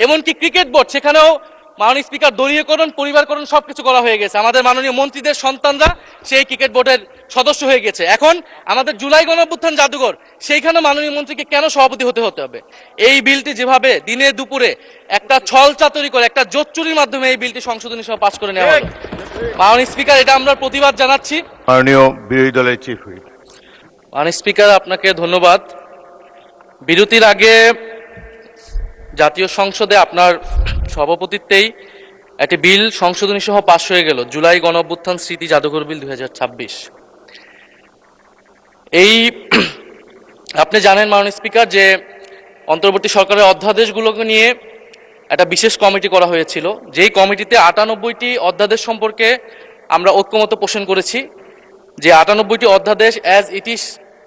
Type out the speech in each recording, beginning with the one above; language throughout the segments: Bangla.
এমনকি ক্রিকেট বোর্ড, সেখানেও মাননীয় স্পিকার দলীয়করণ, পরিবারকরণ সবকিছু করা হয়ে গেছে। আমাদের মাননীয় মন্ত্রীদের সন্তানরা সেই ক্রিকেট বোর্ডের সদস্য হয়ে গেছে। এখন আমাদের জুলাই গণঅভ্যুত্থান জাদুঘর, সেইখানে মাননীয় মন্ত্রীকে কেন সভাপতি হতে হবে? এই বিলটি যেভাবে দিনে দুপুরে একটা ছল চাতুরি করে, একটা জোচ্চুরির মাধ্যমে এই বিলটি সংশোধনী সভা পাশ করে নেওয়া হলো। মাননীয় স্পিকার, এটা আমরা প্রতিবাদ জানাচ্ছি। মাননীয় বিরোধী দলের চিফ হুইপ। মাননীয় স্পিকার, আপনাকে ধন্যবাদ। বিরতির আগে জাতীয় সংসদে আপনার সভাপতিত্বেই একটি বিল সংশোধনী সহ পাশ হয়ে গেল, জুলাই গণঅভ্যুত্থান স্মৃতি জাদুঘর বিল 2026। এই আপনি জানেন মাননীয় স্পিকার যে অন্তর্বর্তী সরকারের অধ্যাদেশগুলোকে নিয়ে একটা বিশেষ কমিটি করা হয়েছিল, যেই কমিটিতে 98টি অধ্যাদেশ সম্পর্কে আমরা ঐক্যমত পোষণ করেছি যে 98টি অধ্যাদেশ অ্যাজ ইট ইজ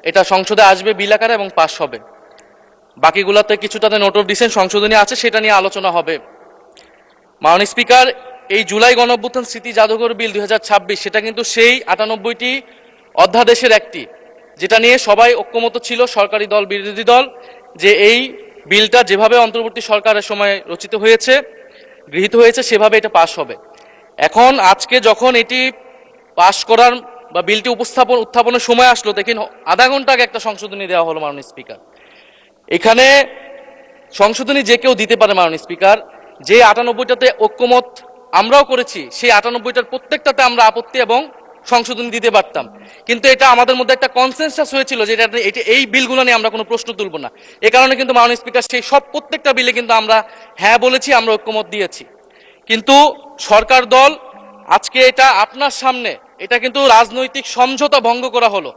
এটা সংসদে আসবে বিল আকারে এবং পাশ হবে। বাকিগুলোতে কিছুটাতে নোট অফ ডিসেন্ট সংশোধনী আছে, সেটা নিয়ে আলোচনা হবে। মাননীয় স্পিকার, এই জুলাই গণঅভ্যুত্থান স্মৃতি জাদুঘর বিল 2026 সেটা কিন্তু সেই 98টি অধ্যাদেশের একটি, যেটা নিয়ে সবাই ঐক্যমত ছিল, সরকারি দল বিরোধী দল, যে এই বিলটা যেভাবে অন্তর্বর্তী সরকারের সময় রচিত হয়েছে, গৃহীত হয়েছে, সেভাবে এটা পাশ হবে। এখন আজকে যখন এটি পাশ করার বা বিলটি উত্থাপনের সময় আসলো, দেখেন আধা ঘন্টা আগে একটা সংশোধনী দেওয়া হলো। মাননীয় স্পিকার, এখানে সংশোধনী যে কেউ দিতে পারে মাননীয় স্পিকার। যে 98টাতে ঐক্যমত আমরাও করেছি, সেই 98টার প্রত্যেকটাতে আমরা আপত্তি এবং সংশোধনী দিতে পারতাম, কিন্তু এটা আমাদের মধ্যে একটা কনসেনসাস হয়েছিল যে এই বিলগুলো নিয়ে আমরা কোনো প্রশ্ন তুলব না। এ কারণে কিন্তু মাননীয় স্পিকার সেই সব প্রত্যেকটা বিলে কিন্তু আমরা হ্যাঁ বলেছি, আমরা ঐক্যমত দিয়েছি। কিন্তু সরকার দল আজকে এটা আপনার সামনে, এটা কিন্তু রাজনৈতিক সমঝোতা ভঙ্গ করা হলো,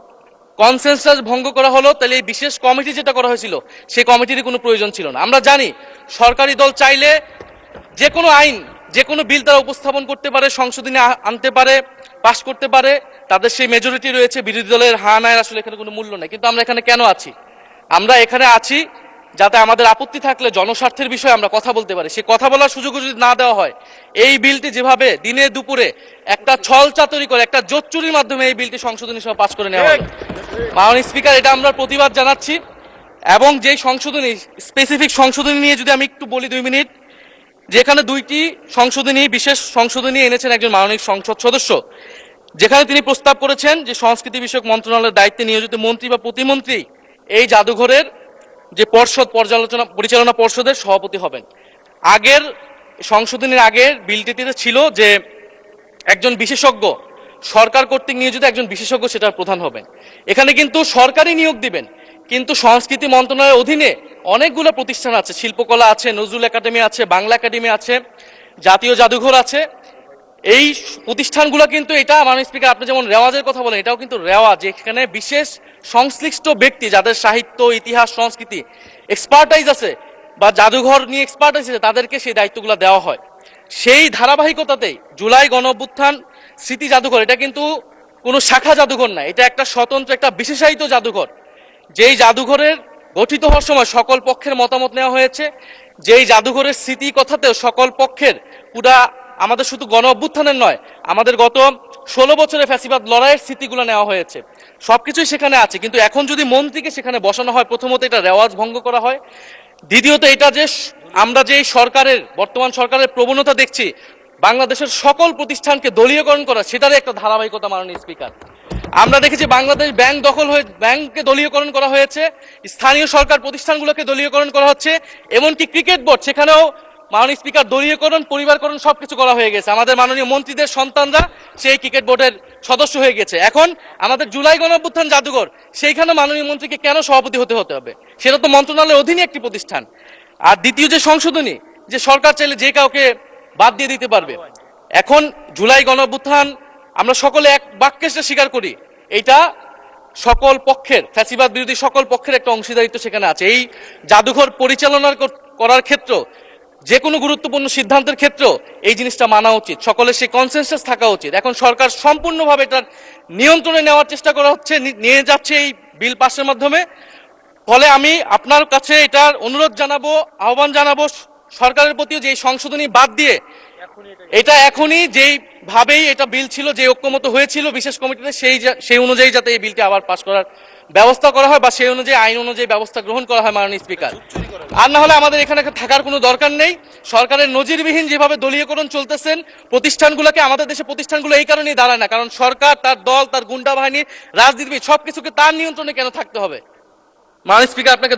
কনসেনসাস ভঙ্গ করা হলো। তাহলে এই বিশেষ কমিটি যেটা করা হয়েছিল, সেই কমিটির কোনো প্রয়োজন ছিল না। আমরা জানি সরকারি দল চাইলে যে কোনো আইন, যে কোনো বিল তারা উপস্থাপন করতে পারে, সংশোধনী আনতে পারে, পাশ করতে পারে, তাদের সেই মেজরিটি রয়েছে। বিরোধী দলের হা না আসলে এখানে কোনো মূল্য নেই। কিন্তু আমরা এখানে কেন আছি? আমরা এখানে আছি যাতে আমাদের আপত্তি থাকলে জনস্বার্থের বিষয়ে আমরা কথা বলতে পারি। সে কথা বলার সুযোগ যদি না দেওয়া হয়, এই বিলটি যেভাবে দিনে দুপুরে একটা ছল চাতুরি করে, একটা জোচ্চুরির মাধ্যমে এই বিলটি সংশোধনী সভা পাশ করে নেওয়া হলো। মাননীয় স্পিকার, এটা আমরা প্রতিবাদ জানাচ্ছি। এবং যেই সংশোধনী, স্পেসিফিক সংশোধনী নিয়ে যদি আমি একটু বলি 2 মিনিট, যেখানে 2টি সংশোধনী, বিশেষ সংশোধনী এনেছেন একজন মাননীয় সংসদ সদস্য, যেখানে তিনি প্রস্তাব করেছেন যে সংস্কৃতি বিষয়ক মন্ত্রণালয়ের দায়িত্বে নিয়োজিত মন্ত্রী বা প্রতিমন্ত্রী এই জাদুঘরের যে পরিচালনা পর্ষদের সভাপতি হবেন। আগের সংশোধনীর আগের বিলটিতে ছিল যে একজন বিশেষজ্ঞ, সরকার কর্তৃক নিয়োজিত একজন বিশেষজ্ঞ সেটার প্রধান হবেন। এখানে কিন্তু সরকারি নিয়োগ দিবেন, কিন্তু সংস্কৃতি মন্ত্রণালয়ের অধীনে অনেকগুলো প্রতিষ্ঠান আছে, শিল্পকলা আছে, নজরুল একাডেমি আছে, বাংলা একাডেমি আছে, জাতীয় জাদুঘর আছে। এই প্রতিষ্ঠানগুলো কিন্তু, এটা মাননীয় স্পিকার আপনি যেমন রেওয়াজের কথা বলেন, এটাও কিন্তু রেওয়াজ, যেখানে বিশেষ সংশ্লিষ্ট ব্যক্তি যাদের সাহিত্য, ইতিহাস, সংস্কৃতি এক্সপার্টাইজ আছে বা জাদুঘর নিয়ে এক্সপার্টাইজ আছে, তাদেরকে সেই দায়িত্বগুলো দেওয়া হয়। সেই ধারাবাহিকতাতেই জুলাই গণঅভ্যুত্থান স্মৃতি জাদুঘর, এটা কিন্তু কোনো শাখা জাদুঘর না, এটা একটা স্বতন্ত্র, একটা বিশেষায়িত জাদুঘর। যেই জাদুঘরের গঠিত হওয়ার সময় সকল পক্ষের মতামত নেওয়া হয়েছে, যেই জাদুঘরের স্মৃতি কথাতেও সকল পক্ষের, পুরা আমাদের শুধু গণ অভ্যুত্থানের নয়, আমাদের গত 16 বছরের ফ্যাসিবাদ লড়াইয়ের স্মৃতিগুলো নেওয়া হয়েছে, সবকিছুই সেখানে আছে। কিন্তু এখন যদি মন্ত্রীকে সেখানে বসানো হয়, প্রথমত এটা রেওয়াজ ভঙ্গ করা হয়, দ্বিতীয়ত এটা যে আমরা যে সরকারের, বর্তমান সরকারের প্রবণতা দেখছি বাংলাদেশের সকল প্রতিষ্ঠানকে দলীয়করণ করা, সেটারই একটা ধারাবাহিকতা। মাননীয় স্পিকার, আমরা দেখেছি বাংলাদেশ ব্যাংক দখল হয়ে, ব্যাংককে দলীয়করণ করা হয়েছে, স্থানীয় সরকার প্রতিষ্ঠানগুলোকে দলীয়করণ করা হচ্ছে, এমনকি ক্রিকেট বোর্ড, সেখানেও মাননীয় স্পিকার দলীয়করণ, পরিবারকরণ সবকিছু করা হয়ে গেছে। আমাদের মাননীয় মন্ত্রীদের সন্তানরা সেই ক্রিকেট বোর্ডের সদস্য হয়ে গেছে। এখন আমাদের জুলাই গণঅভ্যুত্থান জাদুঘর, সেইখানে মাননীয় মন্ত্রীকে কেন সভাপতি হতে হবে? সেটা তো মন্ত্রণালয়ের অধীনে একটি প্রতিষ্ঠান। আর দ্বিতীয় যে সংশোধনী, যে সরকার চাইলে যে কাউকে বাদ দিয়ে দিতে পারবে। এখন জুলাই গণঅভ্যুত্থান আমরা সকলে এক বাক্যে স্বীকার করি, এটা সকল পক্ষের, ফ্যাসিবাদ বিরোধী সকল পক্ষের একটা অংশীদারিত্ব সেখানে আছে। এই জাদুঘর পরিচালনা করার ক্ষেত্রে, যে কোনো গুরুত্বপূর্ণ সিদ্ধান্তের ক্ষেত্রে এই জিনিসটা মানা উচিত, সকলের সেই কনসেনসাস থাকা উচিত। এখন সরকার সম্পূর্ণভাবে এটার নিয়ন্ত্রণে নেওয়ার চেষ্টা করা হচ্ছে, নিয়ে যাচ্ছে এই বিল পাসের মাধ্যমে। ফলে আমি আপনার কাছে এটার অনুরোধ জানাবো, আহ্বান জানাবো সরকারের প্রতিও যে সংশোধনী বাদ দিয়ে এটা এখনই যেই ভাবেই এটা বিল ছিল, যে ঐক্যমত হয়েছিল বিশেষ কমিটিতে, সেই অনুযায়ী যাতে এই বিলটি আবার পাশ করার ব্যবস্থা করা হয় বা সেই অনুযায়ী আইন অনুযায়ী ব্যবস্থা গ্রহণ করা হয় মাননীয় স্পিকার। আর না হলে আমাদের এখানে থাকার কোনো দরকার নেই। সরকারের নজিরবিহীন যেভাবে দলীয়করণ চলতেছেন প্রতিষ্ঠানগুলোকে, আমাদের দেশে প্রতিষ্ঠানগুলো এই কারণেই দাঁড়ায় না, কারণ সরকার, তার দল, তার গুন্ডা বাহিনী, রাজনীতিবিদ সবকিছুকে তার নিয়ন্ত্রণে কেন থাকতে হবে। মাননীয় স্পিকার, আপনাকে